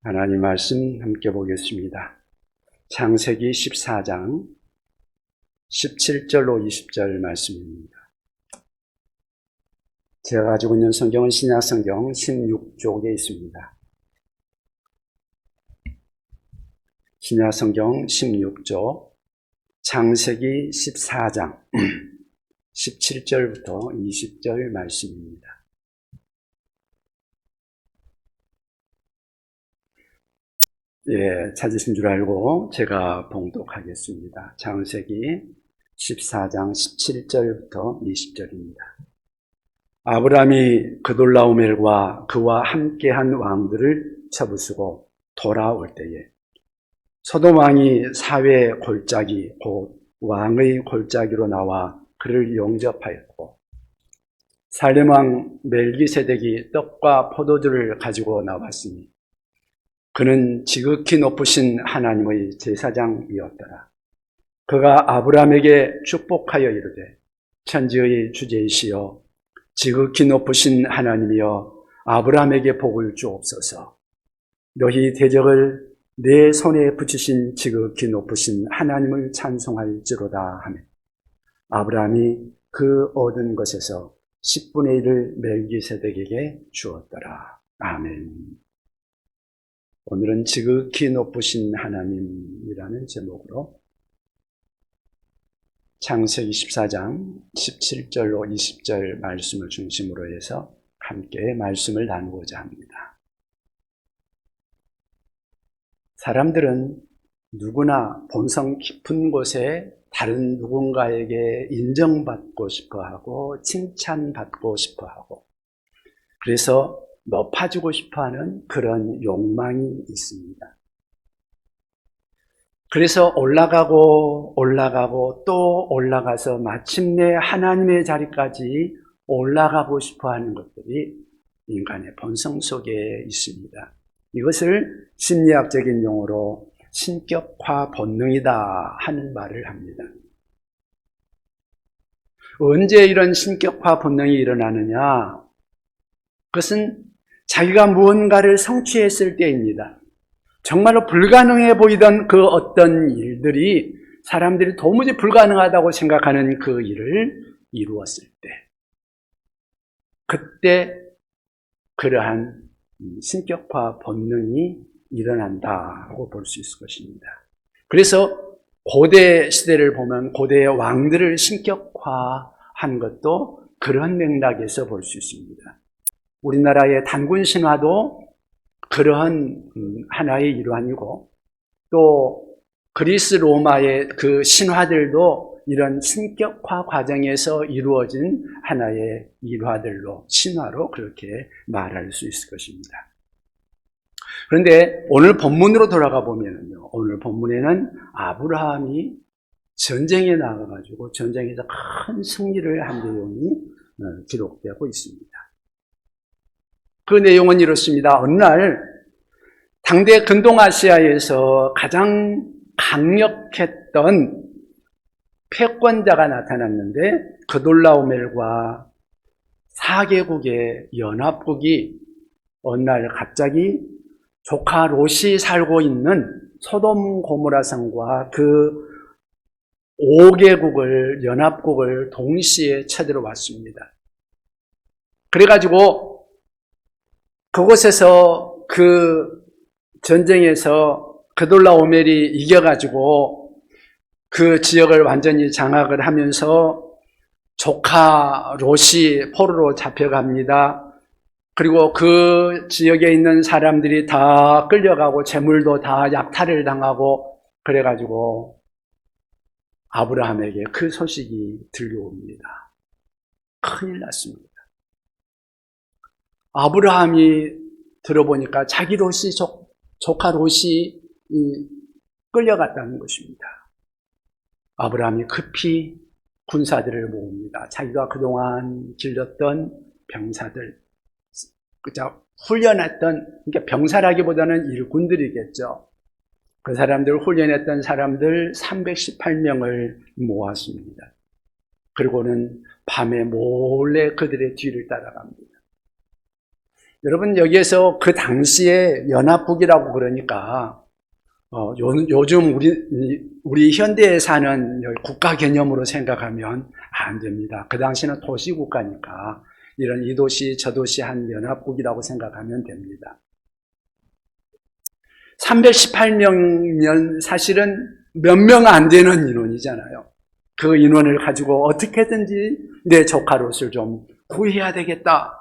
하나님 말씀 함께 보겠습니다. 창세기 14장 17절로 20절 말씀입니다. 제가 가지고 있는 성경은 신약성경 16쪽에 있습니다. 신약성경 16쪽 창세기 14장 17절부터 20절 말씀입니다. 찾으신 줄 알고 제가 봉독하겠습니다. 창세기 14장 17절부터 20절입니다. 아브라함이 그돌라오멜과 그와 함께한 왕들을 쳐부수고 돌아올 때에 소돔 왕이 사회 골짜기 곧 왕의 골짜기로 나와 그를 영접하였고, 살렘 왕 멜기세덱이 떡과 포도주를 가지고 나왔으니 그는 지극히 높으신 하나님의 제사장이었더라. 그가 아브라함에게 축복하여 이르되, 천지의 주제이시여 지극히 높으신 하나님이여 아브라함에게 복을 주옵소서. 너희 대적을 내 손에 붙이신 지극히 높으신 하나님을 찬송할지로다 하며, 아브라함이 그 얻은 것에서 10분의 1을 멜기세덱에게 주었더라. 아멘. 오늘은 지극히 높으신 하나님이라는 제목으로 창세기 14장 17절로 20절 말씀을 중심으로 해서 함께 말씀을 나누고자 합니다. 사람들은 누구나 본성 깊은 곳에 다른 누군가에게 인정받고 싶어하고 칭찬받고 싶어하고, 그래서 높아지고 싶어하는 그런 욕망이 있습니다. 그래서 올라가고 또 올라가서 마침내 하나님의 자리까지 올라가고 싶어하는 것들이 인간의 본성 속에 있습니다. 이것을 심리학적인 용어로 신격화 본능이다 하는 말을 합니다. 언제 이런 신격화 본능이 일어나느냐? 그것은 자기가 무언가를 성취했을 때입니다. 정말로 불가능해 보이던 그 어떤 일들이 사람들이 도무지 불가능하다고 생각하는 그 일을 이루었을 때, 그때 그러한 신격화 본능이 일어난다고 볼 수 있을 것입니다. 그래서 고대 시대를 보면 고대의 왕들을 신격화한 것도 그런 맥락에서 볼 수 있습니다. 우리나라의 단군 신화도 그러한 하나의 일환이고, 또 그리스 로마의 그 신화들도 이런 신격화 과정에서 이루어진 하나의 일화들로, 신화로 그렇게 말할 수 있을 것입니다. 그런데 오늘 본문으로 돌아가 보면요, 오늘 본문에는 아브라함이 전쟁에 나가가지고 전쟁에서 큰 승리를 한 내용이 기록되고 있습니다. 그 내용은 이렇습니다. 어느 날 당대 근동아시아에서 가장 강력했던 패권자가 나타났는데, 그돌라오멜과 4개국의 연합국이 어느 날 갑자기 조카 롯이 살고 있는 소돔 고모라 성과 그 5개국을, 연합국을 동시에 쳐들어왔습니다. 그래가지고 그곳에서 그 전쟁에서 그돌라오멜이 이겨가지고 그 지역을 완전히 장악을 하면서 조카 롯이 포로로 잡혀갑니다. 그리고 그 지역에 있는 사람들이 다 끌려가고 재물도 다 약탈을 당하고, 그래가지고 아브라함에게 그 소식이 들려옵니다. 큰일 났습니다. 아브라함이 들어보니까 자기 롯이, 조카 롯이 끌려갔다는 것입니다. 아브라함이 급히 군사들을 모읍니다. 자기가 그동안 길렀던 병사들, 훈련했던, 그러니까 병사라기보다는 일꾼들이겠죠. 그 사람들, 훈련했던 사람들 318명을 모았습니다. 그리고는 밤에 몰래 그들의 뒤를 따라갑니다. 여러분, 여기에서 그 당시에 연합국이라고 그러니까 요즘 우리 현대에 사는 국가 개념으로 생각하면 안 됩니다. 그 당시는 도시국가니까 이런 이 도시 저 도시 한 연합국이라고 생각하면 됩니다. 318명이면 사실은 몇 명 안 되는 인원이잖아요. 그 인원을 가지고 어떻게든지 내 조카 롯을 좀 구해야 되겠다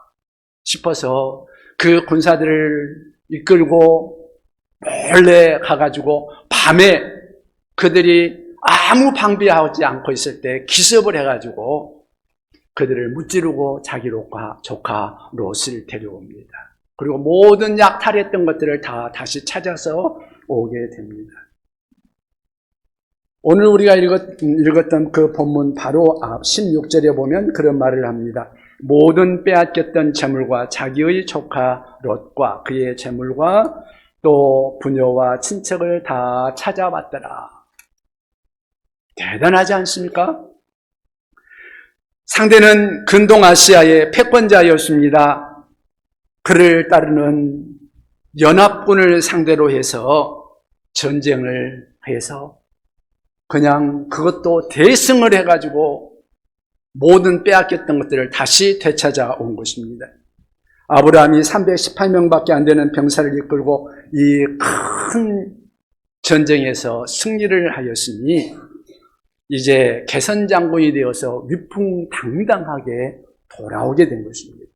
싶어서 그 군사들을 이끌고 몰래 가가지고 밤에 그들이 아무 방비하지 않고 있을 때 기습을 해가지고 그들을 무찌르고 자기 조카 롯을 데려옵니다. 그리고 모든 약탈했던 것들을 다 다시 찾아서 오게 됩니다. 오늘 우리가 읽었던 그 본문 바로 앞 16절에 보면 그런 말을 합니다. 모든 빼앗겼던 재물과 자기의 조카 롯과 그의 재물과 또 부녀와 친척을 다 찾아왔더라. 대단하지 않습니까? 상대는 근동아시아의 패권자였습니다. 그를 따르는 연합군을 상대로 해서 전쟁을 해서 그냥 그것도 대승을 해가지고 모든 빼앗겼던 것들을 다시 되찾아 온 것입니다. 아브라함이 318명밖에 안 되는 병사를 이끌고 이 큰 전쟁에서 승리를 하였으니 이제 개선장군이 되어서 위풍당당하게 돌아오게 된 것입니다.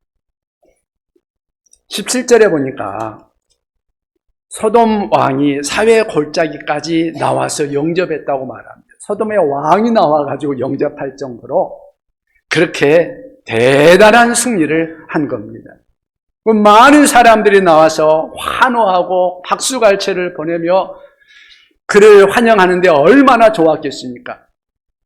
17절에 보니까 소돔 왕이 사회 골짜기까지 나와서 영접했다고 말합니다. 소돔의 왕이 나와가지고 영접할 정도로 그렇게 대단한 승리를 한 겁니다. 많은 사람들이 나와서 환호하고 박수갈채를 보내며 그를 환영하는데 얼마나 좋았겠습니까?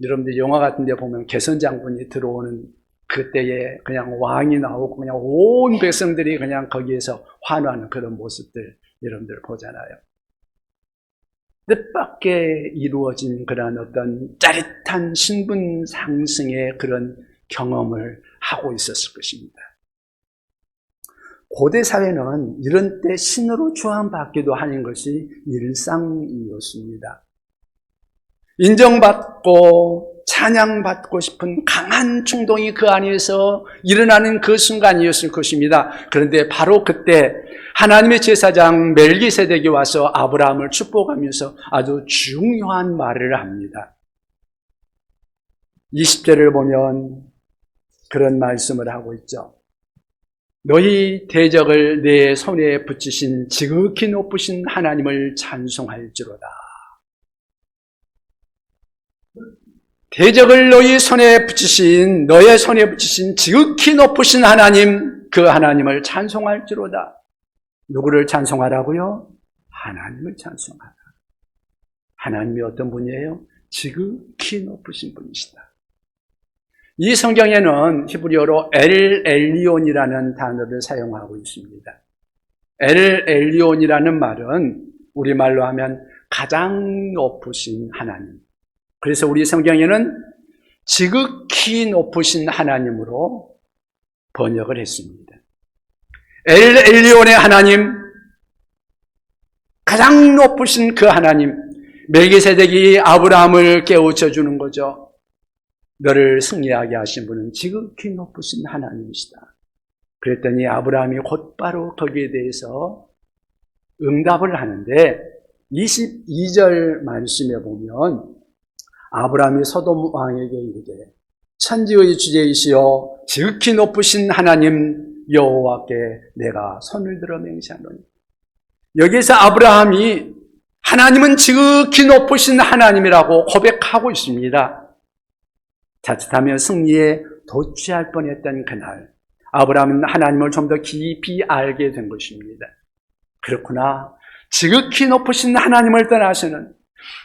여러분들 영화 같은 데 보면 개선장군이 들어오는 그때에 그냥 왕이 나오고 그냥 온 백성들이 그냥 거기에서 환호하는 그런 모습들 여러분들 보잖아요. 뜻밖의 이루어진 그런 어떤 짜릿한 신분 상승의 그런 경험을 하고 있었을 것입니다. 고대 사회는 이런 때 신으로 추앙받기도 하는 것이 일상이었습니다. 인정받고 찬양받고 싶은 강한 충동이 그 안에서 일어나는 그 순간이었을 것입니다. 그런데 바로 그때 하나님의 제사장 멜기세덱이 와서 아브라함을 축복하면서 아주 중요한 말을 합니다. 20절을 보면 그런 말씀을 하고 있죠. 너희 대적을 내 손에 붙이신 지극히 높으신 하나님을 찬송할지로다. 대적을 너의 손에 붙이신 지극히 높으신 하나님, 그 하나님을 찬송할지로다. 누구를 찬송하라고요? 하나님을 찬송하라. 하나님이 어떤 분이에요? 지극히 높으신 분이시다. 이 성경에는 히브리어로 엘리온이라는 단어를 사용하고 있습니다. 엘리온이라는 말은 우리말로 하면 가장 높으신 하나님. 그래서 우리 성경에는 지극히 높으신 하나님으로 번역을 했습니다. 엘리온의 하나님, 가장 높으신 그 하나님, 멜기세덱이 아브라함을 깨우쳐 주는 거죠. 너를 승리하게 하신 분은 지극히 높으신 하나님이시다. 그랬더니 아브라함이 곧바로 거기에 대해서 응답을 하는데 22절 말씀에 보면 아브라함이 소돔 왕에게 이르되 천지의 주제이시여 지극히 높으신 하나님 여호와께 내가 손을 들어 맹세하노니. 여기에서 아브라함이 하나님은 지극히 높으신 하나님이라고 고백하고 있습니다. 자칫하면 승리에 도취할 뻔했던 그날 아브라함은 하나님을 좀 더 깊이 알게 된 것입니다. 그렇구나. 지극히 높으신 하나님을 떠나서는,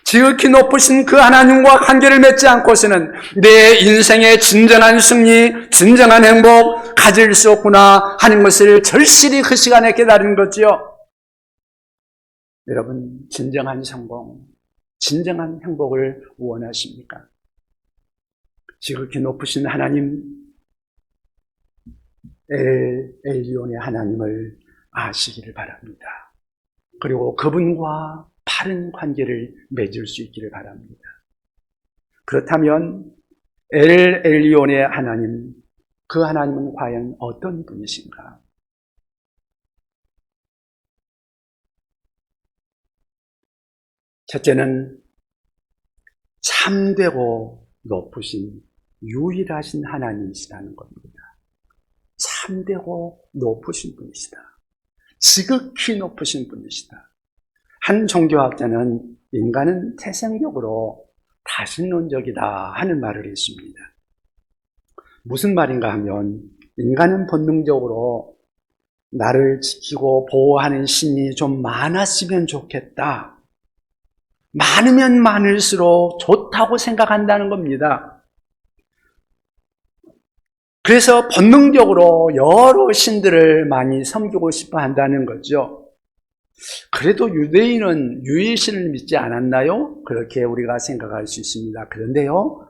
지극히 높으신 그 하나님과 관계를 맺지 않고서는 내 인생의 진정한 승리, 진정한 행복 가질 수 없구나 하는 것을 절실히 그 시간에 깨달은 거지요. 여러분, 진정한 성공, 진정한 행복을 원하십니까? 지극히 높으신 하나님, 엘리온의 하나님을 아시기를 바랍니다. 그리고 그분과 바른 관계를 맺을 수 있기를 바랍니다. 그렇다면 엘리온의 하나님, 그 하나님은 과연 어떤 분이신가? 첫째는 참되고 높으신 유일하신 하나님이시라는 겁니다. 참되고 높으신 분이시다. 지극히 높으신 분이시다. 한 종교학자는 인간은 태생적으로 다신론적이다 하는 말을 했습니다. 무슨 말인가 하면 인간은 본능적으로 나를 지키고 보호하는 신이 좀 많았으면 좋겠다. 많으면 많을수록 좋다고 생각한다는 겁니다. 그래서 본능적으로 여러 신들을 많이 섬기고 싶어 한다는 거죠. 그래도 유대인은 유일신을 믿지 않았나요? 그렇게 우리가 생각할 수 있습니다. 그런데요,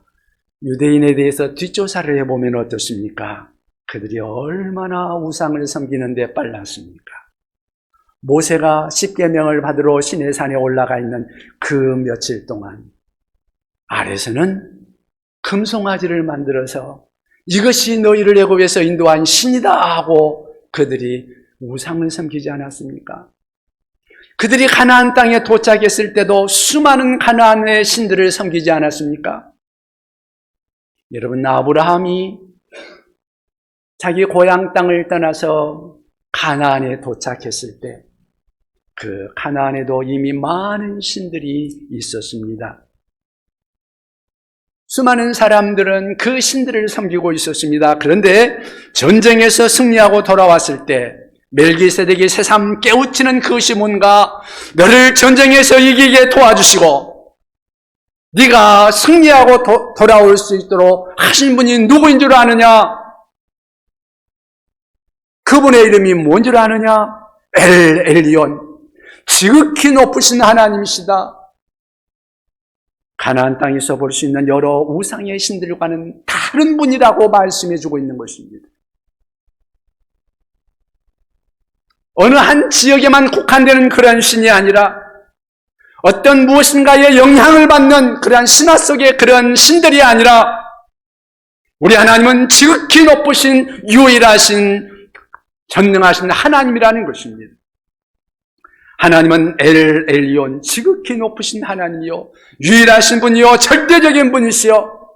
유대인에 대해서 뒷조사를 해보면 어떻습니까? 그들이 얼마나 우상을 섬기는 데 빨랐습니까? 모세가 십계명을 받으러 시내산에 올라가 있는 그 며칠 동안 아래서는 금송아지를 만들어서 이것이 너희를 애굽에서 인도한 신이다 하고 그들이 우상을 섬기지 않았습니까? 그들이 가나안 땅에 도착했을 때도 수많은 가나안의 신들을 섬기지 않았습니까? 여러분, 아브라함이 자기 고향 땅을 떠나서 가나안에 도착했을 때 그 가나안에도 이미 많은 신들이 있었습니다. 수많은 사람들은 그 신들을 섬기고 있었습니다. 그런데 전쟁에서 승리하고 돌아왔을 때 멜기세덱이 새삼 깨우치는 그것이 뭔가, 너를 전쟁에서 이기게 도와주시고 네가 승리하고 돌아올 수 있도록 하신 분이 누구인 줄 아느냐? 그분의 이름이 뭔 줄 아느냐? 엘리온, 지극히 높으신 하나님이시다. 가나안 땅에서 볼 수 있는 여러 우상의 신들과는 다른 분이라고 말씀해주고 있는 것입니다. 어느 한 지역에만 국한되는 그런 신이 아니라 어떤 무엇인가에 영향을 받는 그러한 신화 속의 그런 신들이 아니라 우리 하나님은 지극히 높으신 유일하신 전능하신 하나님이라는 것입니다. 하나님은 엘리온, 지극히 높으신 하나님이요, 유일하신 분이요, 절대적인 분이시요,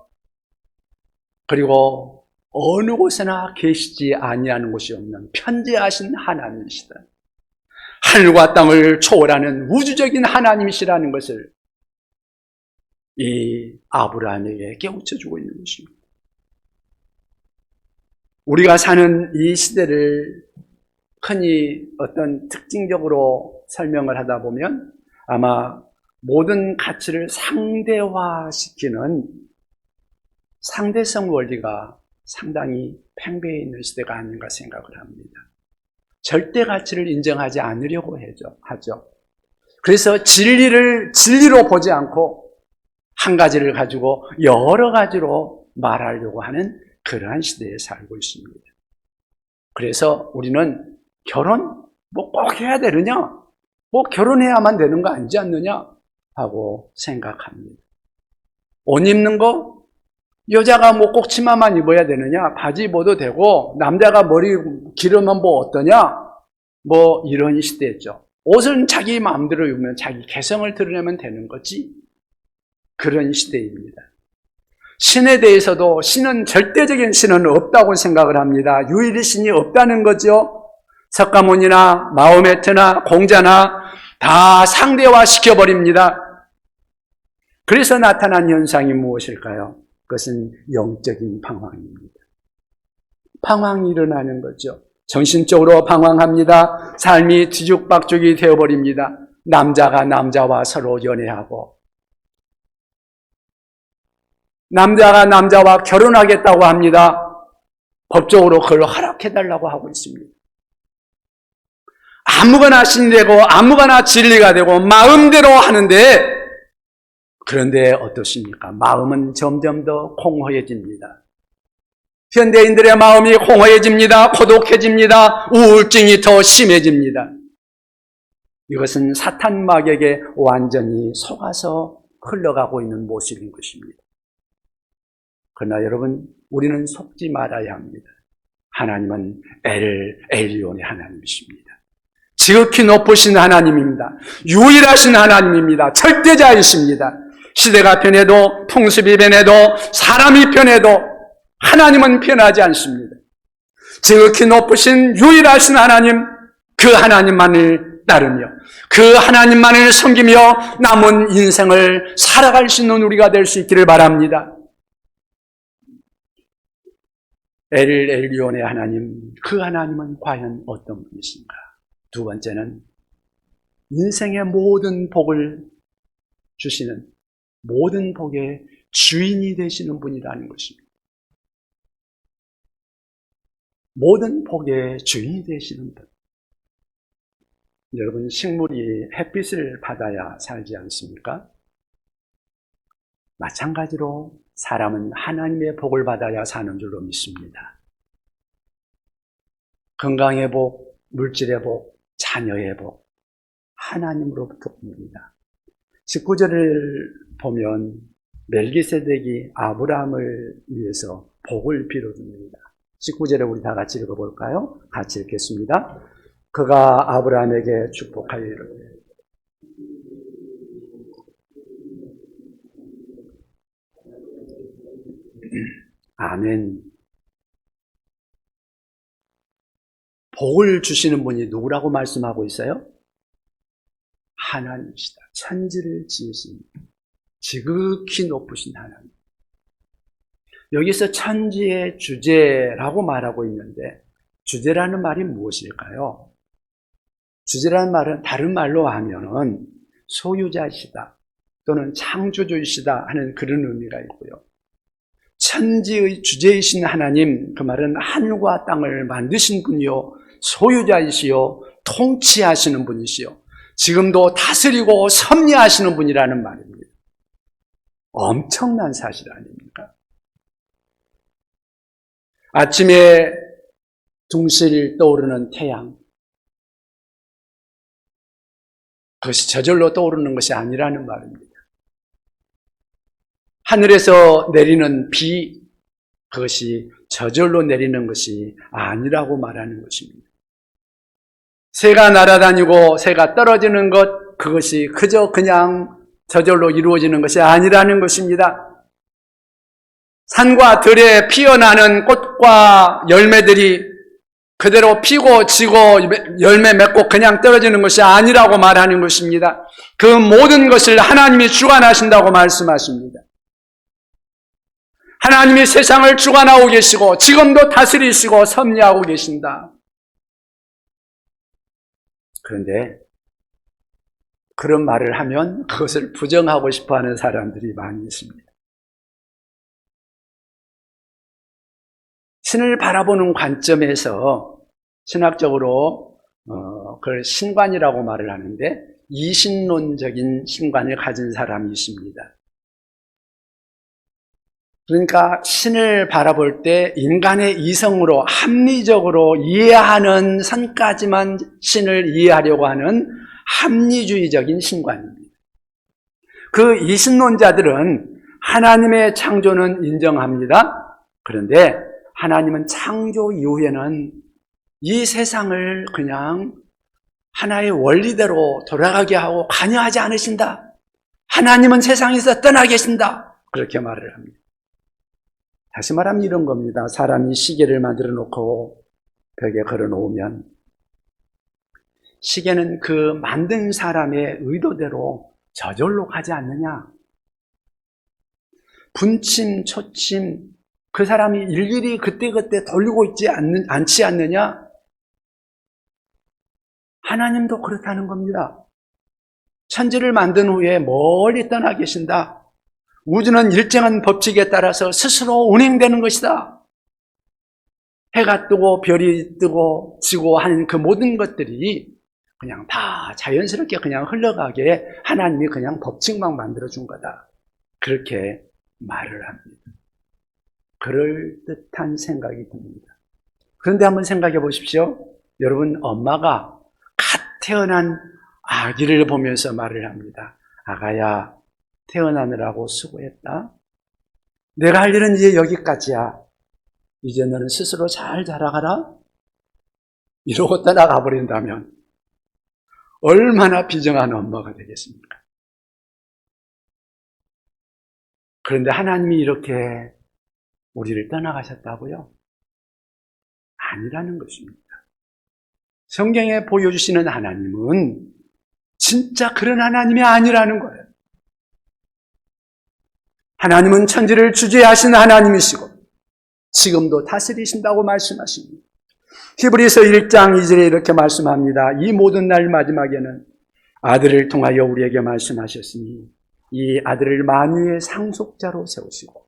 그리고 어느 곳에나 계시지 아니하는 곳이 없는 편재하신 하나님이시다. 하늘과 땅을 초월하는 우주적인 하나님이시라는 것을 이 아브라함에게 깨우쳐주고 있는 것입니다. 우리가 사는 이 시대를 흔히 어떤 특징적으로 설명을 하다 보면 아마 모든 가치를 상대화시키는 상대성 원리가 상당히 팽배해 있는 시대가 아닌가 생각을 합니다. 절대 가치를 인정하지 않으려고 하죠. 그래서 진리를 진리로 보지 않고 한 가지를 가지고 여러 가지로 말하려고 하는 그러한 시대에 살고 있습니다. 그래서 우리는 결혼 꼭 해야 되느냐? 결혼해야만 되는 거 아니지 않느냐? 하고 생각합니다. 옷 입는 거? 여자가 꼭 치마만 입어야 되느냐? 바지 입어도 되고, 남자가 머리 기르면 어떠냐? 이런 시대죠. 옷은 자기 마음대로 입으면 자기 개성을 드러내면 되는 거지. 그런 시대입니다. 신에 대해서도 신은 절대적인 신은 없다고 생각을 합니다. 유일의 신이 없다는 거죠. 석가모니나 마호메트나 공자나 다 상대화 시켜버립니다. 그래서 나타난 현상이 무엇일까요? 그것은 영적인 방황입니다. 방황이 일어나는 거죠. 정신적으로 방황합니다. 삶이 뒤죽박죽이 되어버립니다. 남자가 남자와 서로 연애하고, 남자가 남자와 결혼하겠다고 합니다. 법적으로 그걸 허락해달라고 하고 있습니다. 아무거나 신되고 아무거나 진리가 되고 마음대로 하는데, 그런데 어떻습니까? 마음은 점점 더 공허해집니다. 현대인들의 마음이 공허해집니다. 고독해집니다. 우울증이 더 심해집니다. 이것은 사탄 마귀에게 완전히 속아서 흘러가고 있는 모습인 것입니다. 그러나 여러분, 우리는 속지 말아야 합니다. 하나님은 엘리온의 하나님이십니다. 지극히 높으신 하나님입니다. 유일하신 하나님입니다. 절대자이십니다. 시대가 변해도, 풍습이 변해도, 사람이 변해도 하나님은 변하지 않습니다. 지극히 높으신 유일하신 하나님, 그 하나님만을 따르며 그 하나님만을 섬기며 남은 인생을 살아갈 수 있는 우리가 될 수 있기를 바랍니다. 엘리온의 하나님, 그 하나님은 과연 어떤 분이신가? 두 번째는 인생의 모든 복을 주시는, 모든 복의 주인이 되시는 분이라는 것입니다. 모든 복의 주인이 되시는 분. 여러분, 식물이 햇빛을 받아야 살지 않습니까? 마찬가지로 사람은 하나님의 복을 받아야 사는 줄로 믿습니다. 건강의 복, 물질의 복, 자녀의 복, 하나님으로부터 옵니다. 19절을 보면 멜기세덱이 아브라함을 위해서 복을 빌어줍니다. 19절에 우리 다 같이 읽어볼까요? 같이 읽겠습니다. 그가 아브라함에게 축복하여 이르되 아멘. 복을 주시는 분이 누구라고 말씀하고 있어요? 하나님이시다. 천지를 지으신 지극히 높으신 하나님. 여기서 천지의 주제라고 말하고 있는데 주제라는 말이 무엇일까요? 주제라는 말은 다른 말로 하면은 소유자이시다 또는 창조주이시다 하는 그런 의미가 있고요. 천지의 주제이신 하나님, 그 말은 하늘과 땅을 만드신 분이요 소유자이시요 통치하시는 분이시요 지금도 다스리고 섭리하시는 분이라는 말입니다. 엄청난 사실 아닙니까? 아침에 둥실 떠오르는 태양, 그것이 저절로 떠오르는 것이 아니라는 말입니다. 하늘에서 내리는 비, 그것이 저절로 내리는 것이 아니라고 말하는 것입니다. 새가 날아다니고 새가 떨어지는 것, 그것이 그저 그냥 저절로 이루어지는 것이 아니라는 것입니다. 산과 들에 피어나는 꽃과 열매들이 그대로 피고 지고 열매 맺고 그냥 떨어지는 것이 아니라고 말하는 것입니다. 그 모든 것을 하나님이 주관하신다고 말씀하십니다. 하나님이 세상을 주관하고 계시고 지금도 다스리시고 섭리하고 계신다. 그런데 그런 말을 하면 그것을 부정하고 싶어하는 사람들이 많이 있습니다. 신을 바라보는 관점에서 신학적으로 그걸 신관이라고 말을 하는데 이신론적인 신관을 가진 사람이 있습니다. 그러니까 신을 바라볼 때 인간의 이성으로 합리적으로 이해하는 선까지만 신을 이해하려고 하는 합리주의적인 신관입니다. 그 이신론자들은 하나님의 창조는 인정합니다. 그런데 하나님은 창조 이후에는 이 세상을 그냥 하나의 원리대로 돌아가게 하고 관여하지 않으신다. 하나님은 세상에서 떠나 계신다. 그렇게 말을 합니다. 다시 말하면 이런 겁니다. 사람이 시계를 만들어 놓고 벽에 걸어 놓으면 시계는 그 만든 사람의 의도대로 저절로 가지 않느냐? 분침, 초침, 그 사람이 일일이 그때그때 돌리고 있지 않지 않느냐? 하나님도 그렇다는 겁니다. 천지를 만든 후에 멀리 떠나 계신다. 우주는 일정한 법칙에 따라서 스스로 운행되는 것이다. 해가 뜨고 별이 뜨고 지고 하는 그 모든 것들이 그냥 다 자연스럽게 그냥 흘러가게 하나님이 그냥 법칙만 만들어준 거다. 그렇게 말을 합니다. 그럴듯한 생각이 듭니다. 그런데 한번 생각해 보십시오. 여러분, 엄마가 갓 태어난 아기를 보면서 말을 합니다. 아가야, 태어나느라고 수고했다. 내가 할 일은 이제 여기까지야. 이제 너는 스스로 잘 자라가라. 이러고 떠나가 버린다면 얼마나 비정한 엄마가 되겠습니까? 그런데 하나님이 이렇게 우리를 떠나가셨다고요? 아니라는 것입니다. 성경에 보여주시는 하나님은 진짜 그런 하나님이 아니라는 거예요. 하나님은 천지를 주재하신 하나님이시고 지금도 다스리신다고 말씀하십니다. 히브리서 1장 2절에 이렇게 말씀합니다. 이 모든 날 마지막에는 아들을 통하여 우리에게 말씀하셨으니 이 아들을 만유의 상속자로 세우시고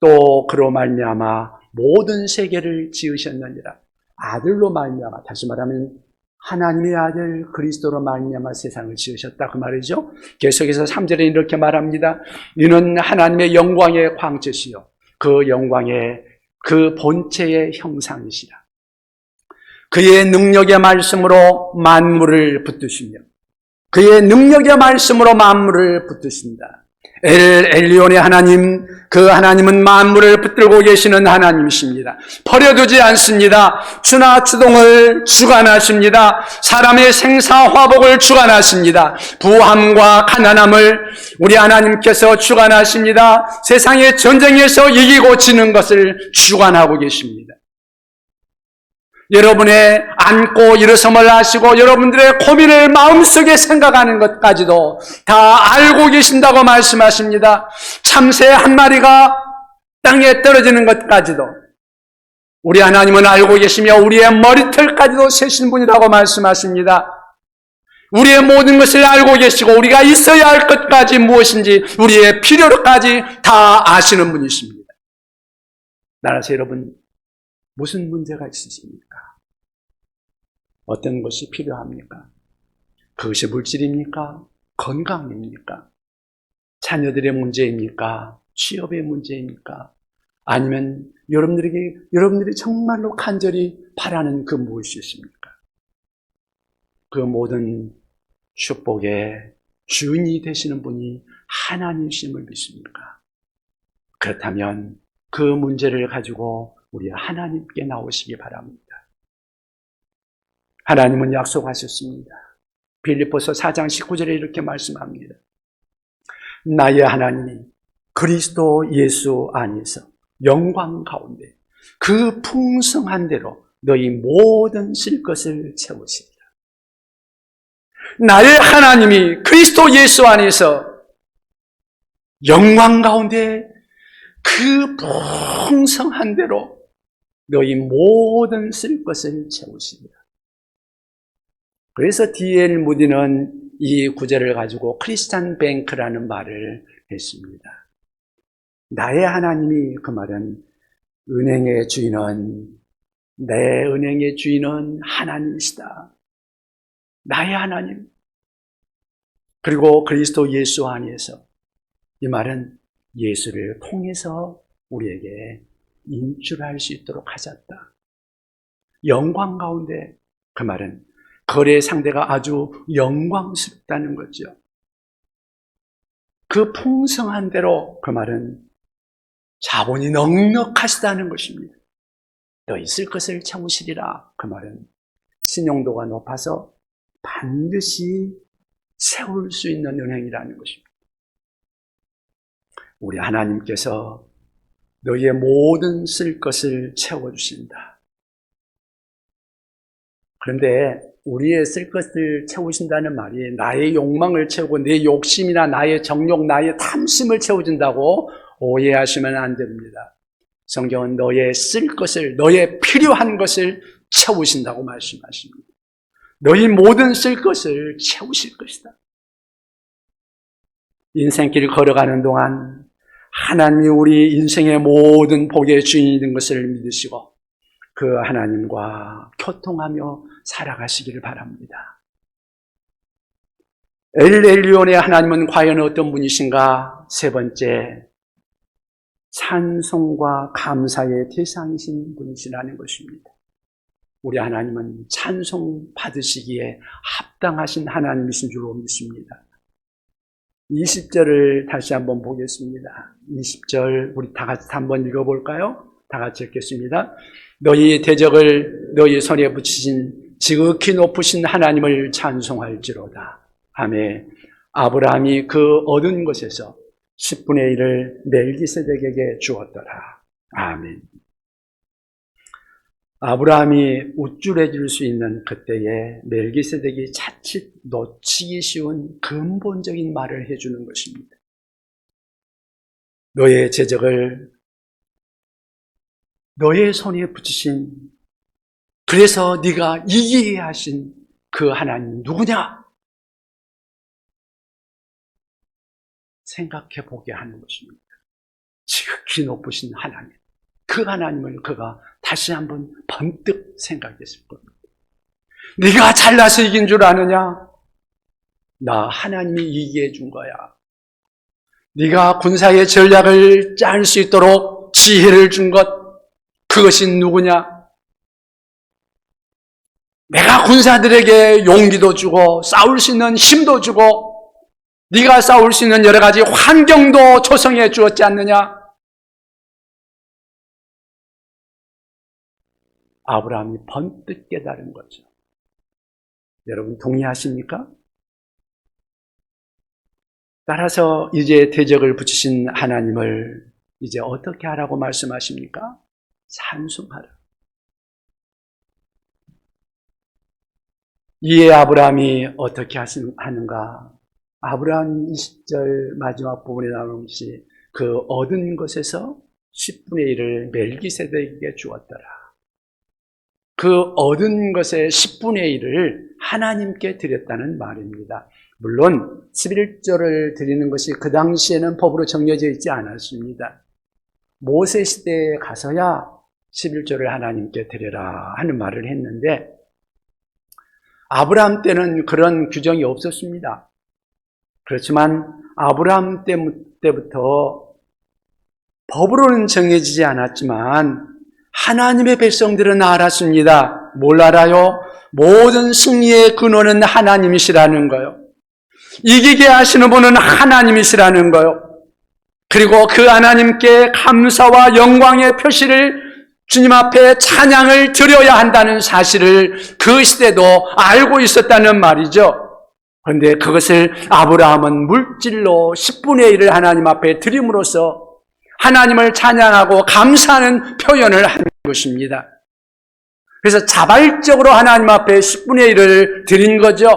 또 그로 말미암아 모든 세계를 지으셨느니라. 아들로 말미암아, 다시 말하면 하나님의 아들 그리스도로 말미암아 세상을 지으셨다 그 말이죠. 계속해서 3절에 이렇게 말합니다. 이는 하나님의 영광의 광채시요 그 영광의 그 본체의 형상이시라. 그의 능력의 말씀으로 만물을 붙드시며 그의 능력의 말씀으로 만물을 붙드신다. 엘리온의 하나님, 그 하나님은 만물을 붙들고 계시는 하나님이십니다. 버려두지 않습니다. 추나 추동을 주관하십니다. 사람의 생사화복을 주관하십니다. 부함과 가난함을 우리 하나님께서 주관하십니다. 세상의 전쟁에서 이기고 지는 것을 주관하고 계십니다. 여러분의 앉고 일어섬을 하시고 여러분들의 고민을 마음속에 생각하는 것까지도 다 알고 계신다고 말씀하십니다. 참새 한 마리가 땅에 떨어지는 것까지도 우리 하나님은 알고 계시며 우리의 머리털까지도 세신 분이라고 말씀하십니다. 우리의 모든 것을 알고 계시고 우리가 있어야 할 것까지 무엇인지 우리의 필요로까지 다 아시는 분이십니다. 나라서 여러분, 무슨 문제가 있으십니까? 어떤 것이 필요합니까? 그것이 물질입니까? 건강입니까? 자녀들의 문제입니까? 취업의 문제입니까? 아니면 여러분들이 정말로 간절히 바라는 그 무엇이 있습니까? 그 모든 축복의 주인이 되시는 분이 하나님이심을 믿습니까? 그렇다면 그 문제를 가지고 우리 하나님께 나오시기 바랍니다. 하나님은 약속하셨습니다. 빌립보서 4장 19절에 이렇게 말씀합니다. 나의 하나님이 그리스도 예수 안에서 영광 가운데 그 풍성한 대로 너희 모든 쓸 것을 채우시리라. 나의 하나님이 그리스도 예수 안에서 영광 가운데 그 풍성한 대로 너희 모든 쓸 것을 채우시리라. 그래서 D.L. 무디는 이 구절을 가지고 크리스찬 뱅크라는 말을 했습니다. 나의 하나님이, 그 말은 은행의 주인은, 내 은행의 주인은 하나님이시다. 나의 하나님. 그리고 그리스도 예수 안에서, 이 말은 예수를 통해서 우리에게 인출할 수 있도록 하셨다. 영광 가운데, 그 말은 거래 상대가 아주 영광스럽다는 거죠. 그 풍성한 대로, 그 말은 자본이 넉넉하시다는 것입니다. 너 있을 것을 채우시리라. 그 말은 신용도가 높아서 반드시 세울 수 있는 은행이라는 것입니다. 우리 하나님께서 너희의 모든 쓸 것을 채워주신다. 그런데 우리의 쓸 것을 채우신다는 말이 나의 욕망을 채우고 내 욕심이나 나의 정욕, 나의 탐심을 채워준다고 오해하시면 안 됩니다. 성경은 너의 쓸 것을, 너의 필요한 것을 채우신다고 말씀하십니다. 너희 모든 쓸 것을 채우실 것이다. 인생길 걸어가는 동안 하나님이 우리 인생의 모든 복의 주인이 된 것을 믿으시고 그 하나님과 교통하며 살아가시기를 바랍니다. 엘리온의 하나님은 과연 어떤 분이신가? 세 번째, 찬송과 감사의 대상이신 분이시라는 것입니다. 우리 하나님은 찬송 받으시기에 합당하신 하나님이신 줄로 믿습니다. 20절을 다시 한번 보겠습니다. 20절 우리 다 같이 한번 읽어볼까요? 다 같이 읽겠습니다. 너희의 대적을 너희 손에 붙이신 지극히 높으신 하나님을 찬송할지로다. 아멘. 아브라함이 그 얻은 것에서 10분의 1을 멜기세덱에게 주었더라. 아멘. 아브라함이 우쭐해질 수 있는 그때에 멜기세덱이 자칫 놓치기 쉬운 근본적인 말을 해주는 것입니다. 너의 제적을 너의 손에 붙이신, 그래서 네가 이기게 하신 그 하나님 누구냐? 생각해 보게 하는 것입니다. 지극히 높으신 하나님. 그 하나님을 그가 다시 한번 번뜩 생각했을 겁니다. 네가 잘나서 이긴 줄 아느냐? 나 하나님이 이기게 해준 거야. 네가 군사의 전략을 짤 수 있도록 지혜를 준 것, 그것이 누구냐? 내가 군사들에게 용기도 주고 싸울 수 있는 힘도 주고 네가 싸울 수 있는 여러 가지 환경도 조성해 주었지 않느냐? 아브라함이 번뜩 깨달은 거죠. 여러분 동의하십니까? 따라서 이제 대적을 붙이신 하나님을 이제 어떻게 하라고 말씀하십니까? 찬송하라. 이에 아브라함이 어떻게 하는가? 아브라함 20절 마지막 부분에 나오는 것이 그 얻은 것에서 10분의 1을 멜기세덱에게 주었더라. 그 얻은 것의 10분의 1을 하나님께 드렸다는 말입니다. 물론 11조를 드리는 것이 그 당시에는 법으로 정해져 있지 않았습니다. 모세 시대에 가서야 11조를 하나님께 드려라 하는 말을 했는데 아브라함 때는 그런 규정이 없었습니다. 그렇지만 아브라함 때부터 법으로는 정해지지 않았지만 하나님의 백성들은 알았습니다. 뭘 알아요? 모든 승리의 근원은 하나님이시라는 거요. 이기게 하시는 분은 하나님이시라는 거요. 그리고 그 하나님께 감사와 영광의 표시를 주님 앞에 찬양을 드려야 한다는 사실을 그 시대도 알고 있었다는 말이죠. 그런데 그것을 아브라함은 물질로 10분의 1을 하나님 앞에 드림으로써 하나님을 찬양하고 감사하는 표현을 하는 것입니다. 그래서 자발적으로 하나님 앞에 10분의 1을 드린 거죠.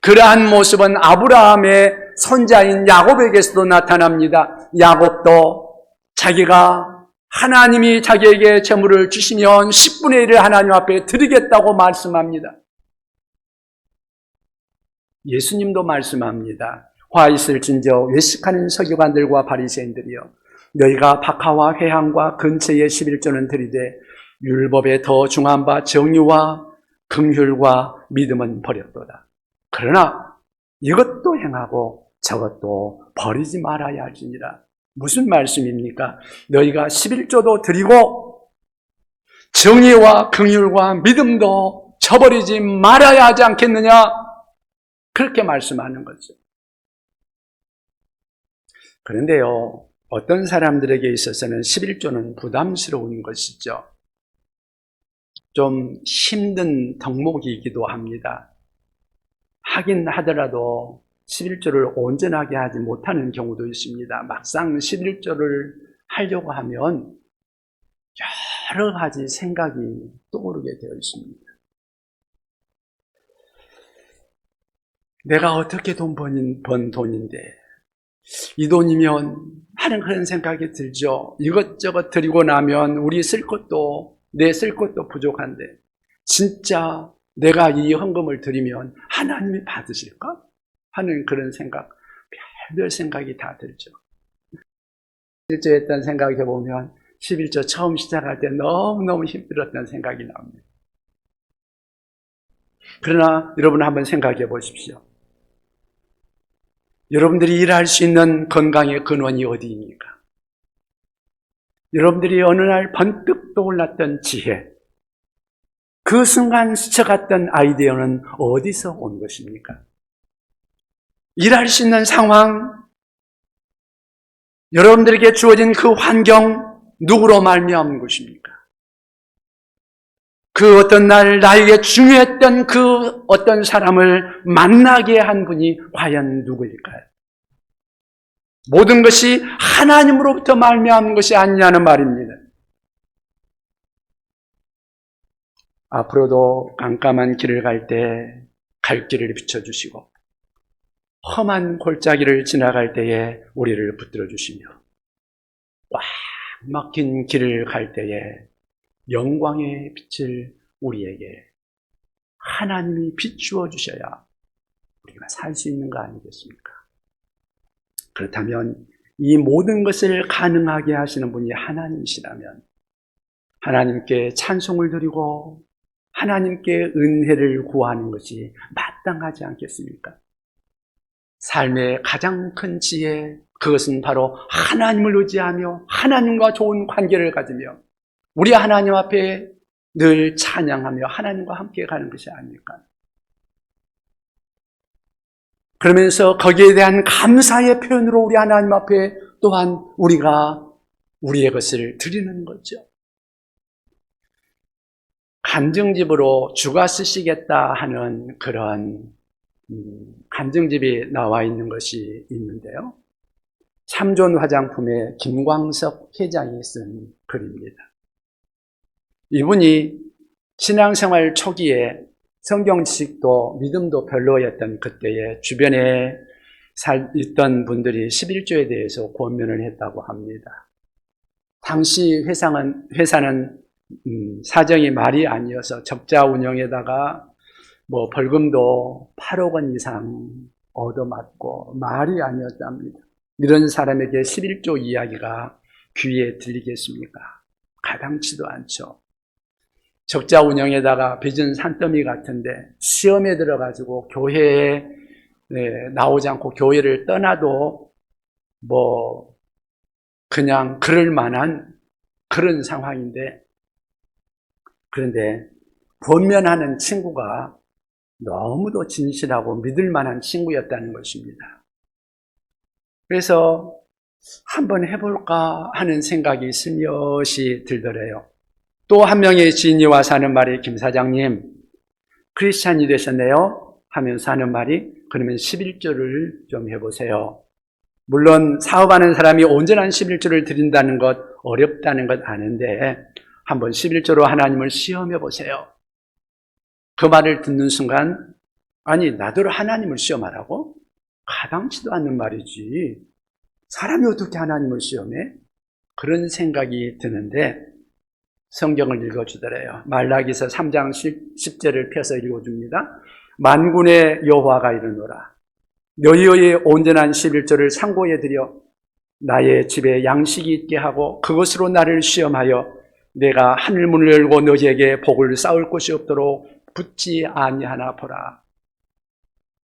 그러한 모습은 아브라함의 손자인 야곱에게서도 나타납니다. 야곱도 자기가 하나님이 자기에게 재물을 주시면 10분의 1을 하나님 앞에 드리겠다고 말씀합니다. 예수님도 말씀합니다. 화 있을진저 외식하는 서기관들과 바리새인들이여 너희가 박하와 회향과 근처의 11조는 드리되 율법에 더 중한 바 정의와 긍휼과 믿음은 버렸도다. 그러나 이것도 행하고 저것도 버리지 말아야 할지니라. 무슨 말씀입니까? 너희가 11조도 드리고 정의와 긍휼과 믿음도 저버리지 말아야 하지 않겠느냐? 그렇게 말씀하는 거죠. 그런데요, 어떤 사람들에게 있어서는 11조는 부담스러운 것이죠. 좀 힘든 덕목이기도 합니다. 하긴 하더라도 11조를 온전하게 하지 못하는 경우도 있습니다. 막상 11조를 하려고 하면 여러 가지 생각이 떠오르게 되어 있습니다. 내가 어떻게 번 돈인데 이 돈이면 하는 그런 생각이 들죠. 이것저것 드리고 나면 우리 쓸 것도 내 쓸 것도 부족한데 진짜 내가 이 헌금을 드리면 하나님이 받으실까? 하는 그런 생각, 별별 생각이 다 들죠. 11조 했던 생각해 보면 11조 처음 시작할 때 너무너무 힘들었던 생각이 나옵니다. 그러나 여러분 한번 생각해 보십시오. 여러분들이 일할 수 있는 건강의 근원이 어디입니까? 여러분들이 어느 날 번뜩 떠올랐던 지혜, 그 순간 스쳐갔던 아이디어는 어디서 온 것입니까? 일할 수 있는 상황, 여러분들에게 주어진 그 환경, 누구로 말미암은 것입니까? 그 어떤 날 나에게 중요했던 그 어떤 사람을 만나게 한 분이 과연 누구일까요? 모든 것이 하나님으로부터 말미암은 것이 아니냐는 말입니다. 앞으로도 깜깜한 길을 갈 때 갈 길을 비춰주시고 험한 골짜기를 지나갈 때에 우리를 붙들어 주시며 꽉 막힌 길을 갈 때에 영광의 빛을 우리에게 하나님이 비추어 주셔야 우리가 살 수 있는 거 아니겠습니까? 그렇다면 이 모든 것을 가능하게 하시는 분이 하나님이시라면 하나님께 찬송을 드리고 하나님께 은혜를 구하는 것이 마땅하지 않겠습니까? 삶의 가장 큰 지혜, 그것은 바로 하나님을 의지하며 하나님과 좋은 관계를 가지며 우리 하나님 앞에 늘 찬양하며 하나님과 함께 가는 것이 아닐까. 그러면서 거기에 대한 감사의 표현으로 우리 하나님 앞에 또한 우리가 우리의 것을 드리는 거죠. 간증집으로 주가 쓰시겠다 하는 그런 간증집이 나와 있는 것이 있는데요. 참존 화장품의 김광석 회장이 쓴 글입니다. 이분이 신앙생활 초기에 성경 지식도 믿음도 별로였던 그때에 주변에 있던 분들이 11조에 대해서 권면을 했다고 합니다. 당시 회사는 사정이 말이 아니어서 적자 운영에다가 벌금도 8억 원 이상 얻어맞고 말이 아니었답니다. 이런 사람에게 11조 이야기가 귀에 들리겠습니까? 가당치도 않죠. 적자 운영에다가 빚은 산더미 같은데 시험에 들어가지고 교회에 나오지 않고 교회를 떠나도 그냥 그럴 만한 그런 상황인데, 그런데 권면하는 친구가 너무도 진실하고 믿을 만한 친구였다는 것입니다. 그래서 한번 해볼까 하는 생각이 슬며시 들더래요. 또 한 명의 지인이 와서 하는 말이, 김 사장님 크리스찬이 되셨네요 하면서 하는 말이, 그러면 11조를 좀 해보세요. 물론 사업하는 사람이 온전한 11조를 드린다는 것, 어렵다는 것 아는데 한번 11조로 하나님을 시험해 보세요. 그 말을 듣는 순간, 아니 나더러 하나님을 시험하라고? 가당치도 않는 말이지. 사람이 어떻게 하나님을 시험해? 그런 생각이 드는데 성경을 읽어주더래요. 말라기서 3장 10절을 펴서 읽어줍니다. 만군의 여호와가 이르노라. 너희의 온전한 11조를 상고에 드려 나의 집에 양식이 있게 하고 그것으로 나를 시험하여 내가 하늘문을 열고 너희에게 복을 쌓을 곳이 없도록 붙지 아니하나 보라.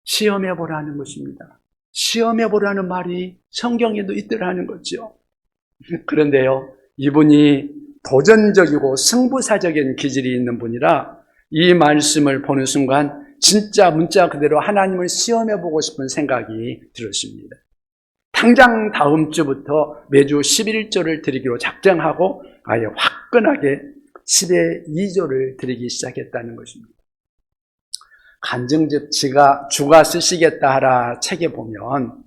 시험해 보라는 것입니다. 시험해 보라는 말이 성경에도 있더라는 거죠. 그런데요, 이분이 도전적이고 승부사적인 기질이 있는 분이라 이 말씀을 보는 순간 진짜 문자 그대로 하나님을 시험해 보고 싶은 생각이 들었습니다. 당장 다음 주부터 매주 11조를 드리기로 작정하고 아예 화끈하게 10의 2조를 드리기 시작했다는 것입니다. 간증집 주가 쓰시겠다 하라 책에 보면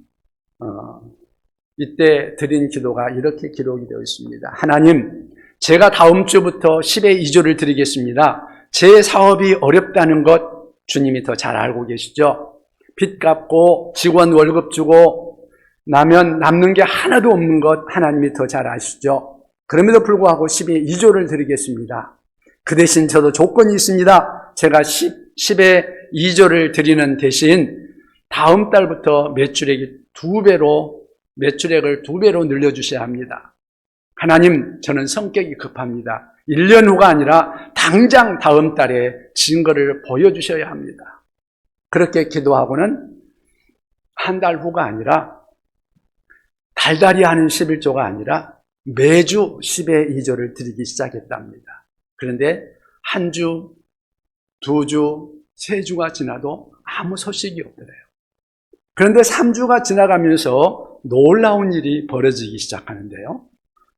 이때 드린 기도가 이렇게 기록이 되어 있습니다. 하나님, 제가 다음 주부터 10의 2조를 드리겠습니다. 제 사업이 어렵다는 것 주님이 더 잘 알고 계시죠? 빚 갚고 직원 월급 주고 나면 남는 게 하나도 없는 것 하나님이 더 잘 아시죠? 그럼에도 불구하고 10의 2조를 드리겠습니다. 그 대신 저도 조건이 있습니다. 제가 10의 2조를 드리는 대신 다음 달부터 매출액을 2배로 늘려주셔야 합니다. 하나님, 저는 성격이 급합니다. 1년 후가 아니라 당장 다음 달에 증거를 보여주셔야 합니다. 그렇게 기도하고는 한 달 후가 아니라 달달이 하는 11조가 아니라 매주 10의 2조를 드리기 시작했답니다. 그런데 한 주, 두 주, 세 주가 지나도 아무 소식이 없더래요. 그런데 3주가 지나가면서 놀라운 일이 벌어지기 시작하는데요.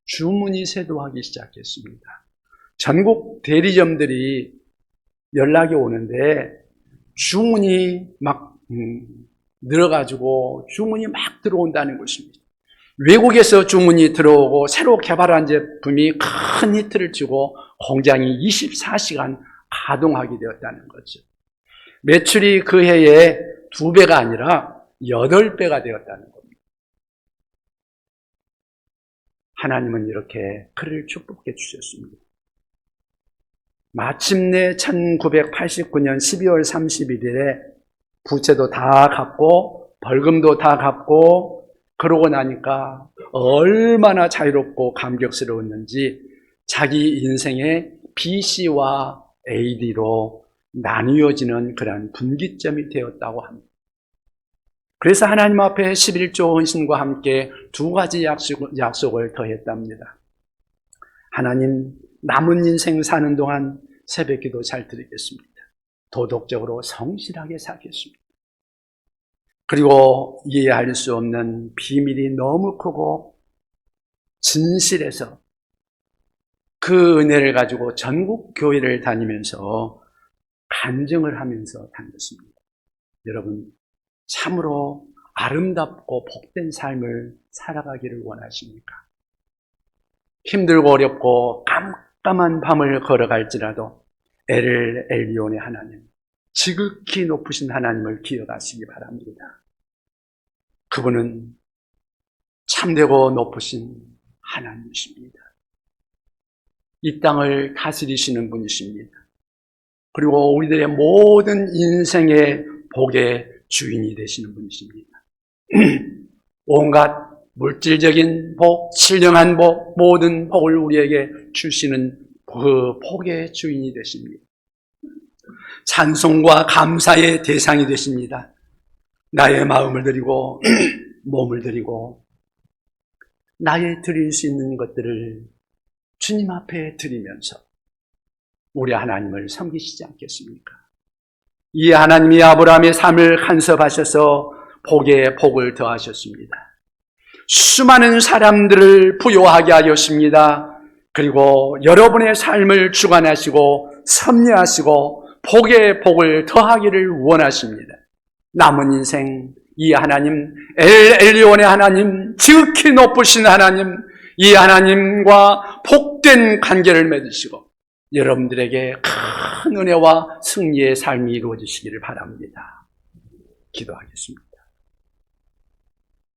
주문이 쇄도하기 시작했습니다. 전국 대리점들이 연락이 오는데 주문이 막 늘어가지고 주문이 막 들어온다는 것입니다. 외국에서 주문이 들어오고 새로 개발한 제품이 큰 히트를 치고 공장이 24시간 가동하게 되었다는 거죠. 매출이 그 해에 2배가 아니라 8배가 되었다는 겁니다. 하나님은 이렇게 그를 축복해 주셨습니다. 마침내 1989년 12월 31일에 부채도 다 갚고 벌금도 다 갚고 그러고 나니까 얼마나 자유롭고 감격스러웠는지 자기 인생의 BC와 AD로 나뉘어지는 그런 분기점이 되었다고 합니다. 그래서 하나님 앞에 11조 헌신과 함께 2가지 약속을 더했답니다. 하나님, 남은 인생 사는 동안 새벽기도 잘 드리겠습니다. 도덕적으로 성실하게 살겠습니다. 그리고 이해할 수 없는 비밀이 너무 크고 진실해서 그 은혜를 가지고 전국 교회를 다니면서 간증을 하면서 다녔습니다. 여러분, 참으로 아름답고 복된 삶을 살아가기를 원하십니까? 힘들고 어렵고 깜깜한 밤을 걸어갈지라도 에를 엘리온의 하나님, 지극히 높으신 하나님을 기억하시기 바랍니다. 그분은 참되고 높으신 하나님이십니다. 이 땅을 다스리시는 분이십니다. 그리고 우리들의 모든 인생의 복의 주인이 되시는 분이십니다. 온갖 물질적인 복, 신령한 복, 모든 복을 우리에게 주시는 그 복의 주인이 되십니다. 찬송과 감사의 대상이 되십니다. 나의 마음을 드리고 몸을 드리고 나의 드릴 수 있는 것들을 주님 앞에 드리면서 우리 하나님을 섬기시지 않겠습니까? 이 하나님이 아브라함의 삶을 간섭하셔서 복에 복을 더하셨습니다. 수많은 사람들을 부요하게 하셨습니다. 그리고 여러분의 삶을 주관하시고 섭리하시고 복에 복을 더하기를 원하십니다. 남은 인생 이 하나님, 엘리온의 하나님, 지극히 높으신 하나님, 이 하나님과 복된 관계를 맺으시고 여러분들에게 큰 은혜와 승리의 삶이 이루어지시기를 바랍니다. 기도하겠습니다.